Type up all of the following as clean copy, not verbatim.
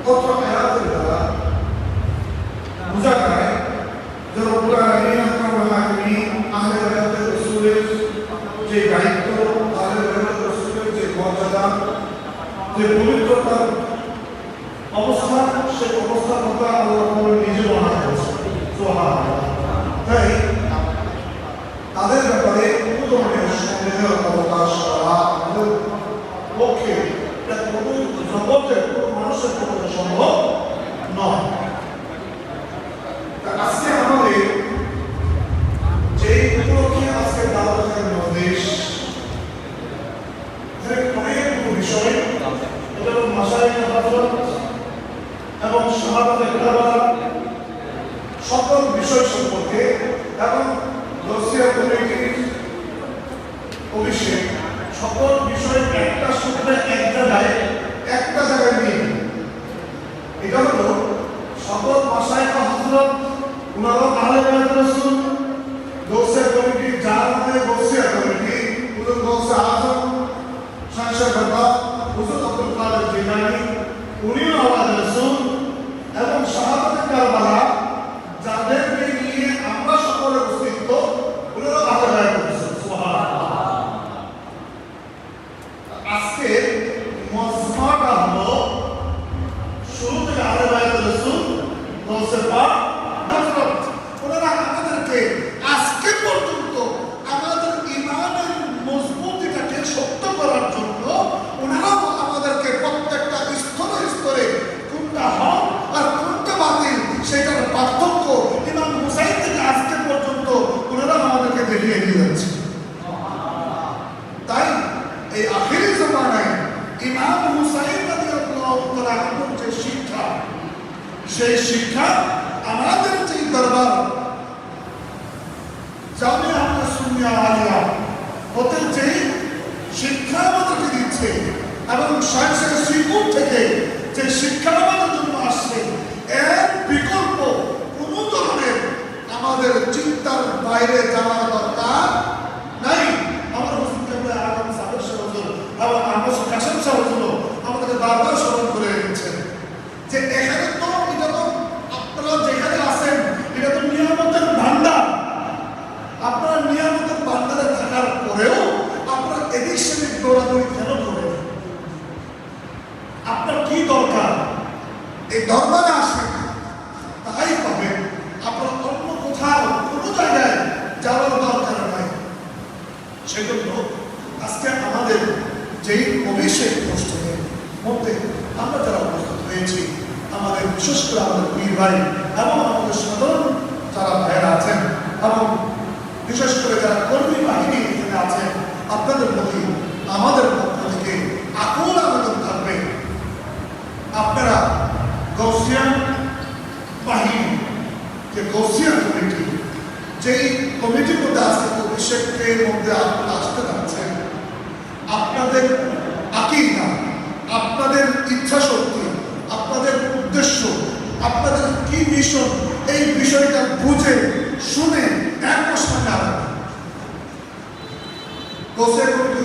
কত আয়াতের দ্বারা বোঝা যায় যে রব্বুল আলামিন আকরামুল হাকিমিন আহলে বায়াতের রাসূলের যে দায়িত্ব, আহলে বায়াতের রাসূলের যে মর্যাদা, যে পবিত্রতার অবস্থা, সেই অবস্থার কথা আল্লাহ নিজে বর্ণনা করেছেন। সুবহানাল্লাহ। তাই তাদের ব্যাপারে কোনো ধরনের সন্দেহের অবকাশ করা আমাদের পক্ষে কোনো জগতের কোনো মানুষের পক্ষে সম্ভব নয়। আজকে আমাদের যে উপলক্ষে আজকে দাওয়াতের নির্দেশ অনেকগুলো বিষয় এবং মাশায়েখ হযরত এবং সাহাবায়ে কেরাম সকল বিষয় সম্পর্কে এবং দর্শিয়া কমিটির অভিষেক সকল বিষয় একটা সূত্রে একটা জায়গায় নিয়ে এটা হলো সকল মাশায়েখ হযরত উনারা আহলে বায়াত রাসূল দর্শিয়া কমিটি যার মধ্যে দর্শিয়া কমিটি হুজুর গৌসে আযম শাহ বাবা হুজুর আব্দুল কাদের জিলানী উনিও আওয়াজ রাসূল এবং সাহাবায়ে কারবালা যাদেরকে নিয়ে আমরা সকলের অস্তিত্ব ওনারা আহলে বায়াত রাসূল। সুবহানাল্লাহ। আজকে মজমাটা হলো শুরু থেকে আহলে বায়াত রাসূল গৌসে পাক হযরত ওনারা আমাদেরকে আজকে পর্যন্ত আমাদের ঈমানের মজবুতিটাকে শক্ত করার জন্য ওনারা আমাদেরকে প্রত্যেকটা স্তরে স্তরে কোনটা হক আর কোনটা বাতিল সেটার পার্থক্য ইমাম হুসাইন থেকে আজকে পর্যন্ত ওনারা আমাদেরকে দেখিয়ে দিয়ে যাচ্ছে। তাই এই আখিরি জামানায় ইমাম হুসাইন রাদিয়াল্লাহু তাআলা আনহুর যে শিক্ষা, সেই শিক্ষা আমাদের যে দরবার জামিয়া আহমদ সুন্নিয়া আলিয়া হতে যে শিক্ষা আমাদেরকে দিচ্ছে এবং সায়েন্সের শ্রীপুর থেকে যে শিক্ষা আমাদের জন্য আসছে, এর বিকল্প কোন ধরনের আমাদের চিন্তার বাইরে যাওয়ার দরকার নাই। আমার হুজুর কেবলা আলম সাহেব হুজুর এবং আমার কাশেম সাহেব হুজুর আমাদেরকে বারবার স্মরণ করে রেখেছেন যে এখানে তো এটা তো আপনারা যেখানে আছেন এটা তো নিয়ামতের ভান্ডার। আপনারা নিয়ামতের ভান্ডারে থাকার পরেও আপনারা এদিক সেদিক দৌড়াদৌড়ি কেন করেন? আপনার কি দরকার? এই দরবারে আসেন, তাই পাবেন। আপনার অন্য কোথাও কোনো জায়গায় যাওয়ার দরকার নাই। সেজন্য আজকে আমাদের যেই অভিষেক অনুষ্ঠানের মধ্যে আমরা যারা উপস্থিত হয়েছি, আমাদের বিশেষ করে আমাদের পীর ভাই এবং আমাদের সাধারণ যারা ভাইয়েরা আছেন এবং বিশেষ করে যারা কর্মী বাহিনী এখানে আছেন, আপনাদের প্রতি আমাদের পক্ষ থেকে আকুল আবেদন থাকবে, আপনারা গৌসিয়ান বাহিনী, যে গৌসিয়ান কমিটি, যেই কমিটির মধ্যে আজকে অভিষেকের মধ্যে আপনারা আসতে যাচ্ছেন, আপনাদের আকীদা, আপনাদের ইচ্ছা শক্তি, আপনাদের উদ্দেশ্য, আপনাদের কি মিশন, এই বিষয়টা বুঝে শুনে এক সামনে আসবেন। গৌসিয়ান কমিটি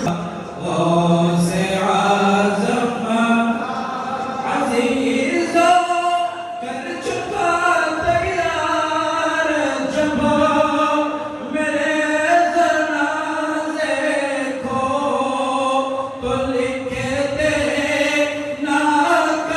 ना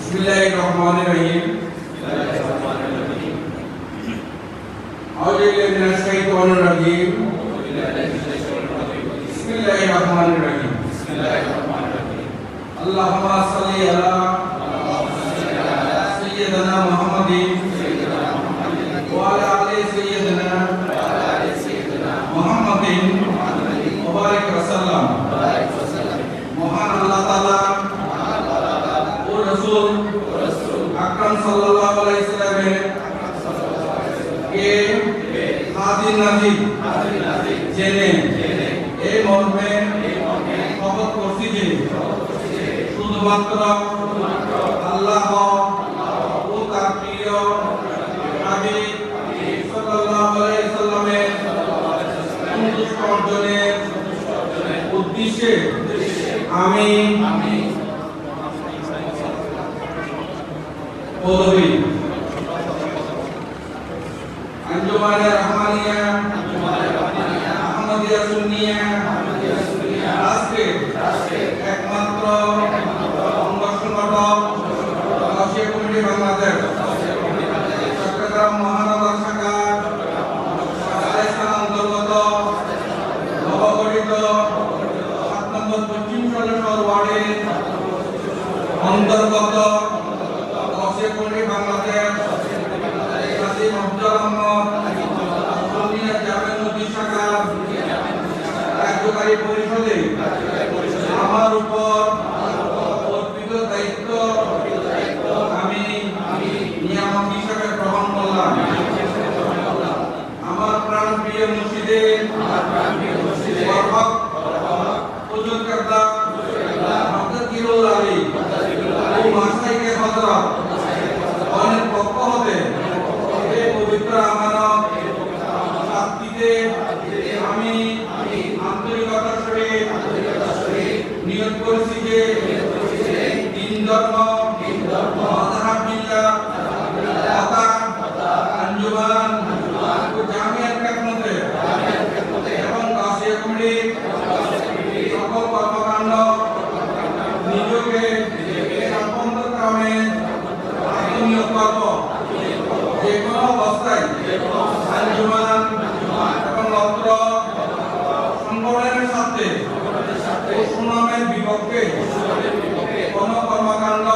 Bismillahirrahmanirrahim. A'udzubillahi minasyaitonir rajim. Bismillahirrahmanirrahim. Allahumma shalli ala sayyidina Muhammadin wa ala ali sayyidina Muhammadin wa barik wa sallam. Mohan Allah Taala Rasul আকরাম সাল্লাল্লাহু আলাইহি সাল্লামের কে হাজির নাজির জেনে এই মর্মে শপথ করছি যে শুধুমাত্র আল্লাহ ও তার প্রিয় হাবিব সাল্লাল্লাহু আলাইহি সাল্লামের সন্তুষ্ট অর্জনের উদ্দেশ্যে আমি পদবী আঞ্জুমানে রহমানিয়া আহমদিয়া সুন্নিয়া রাষ্ট্রের একমাত্র অঙ্গ সংগঠন রাষ্ট্রীয় কমিটি বাংলাদেশ চট্টগ্রাম মহানগর শাখা অন্তর্গত নবগঠিত 7 নম্বর পশ্চিম সদর ওয়ার্ডের অন্তর্গত কমিটি বাংলাদেশ কাজী মফজল আহমদ সুন্নিয়া জামেউদ্দিন শাখা কার্যকারী পরিষদে আমার উপর অর্পিত দায়িত্ব আমি নিয়ামক হিসেবে গ্রহণ করলাম। আমার প্রাণ প্রিয় মুর্শিদের হুজুর কেবলা মুফতি আলী ও মাশায়েখে হযরত অনেক পক্ষ হতে এই পবিত্র আমানত সাক্ষীতে আমি আন্তরিকতার সহিত নিয়ত করছি যে দিন ধর্ম মাযহাব মিল্লাত আঞ্জুমান ও জামিয়াত খেদমতে এবং কাশিয়া কমিটির সকল কর্মকাণ্ড নিজকে স্বাতন্ত্র্যক্রমে নিয়োগ করব। যে কোনো অবস্থায় আঞ্জুমান এবং অত্র সংগঠনের সাথে ও সুনামের বিপক্ষে কোনো কর্মকাণ্ড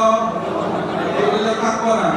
এগুলো থাকবো না।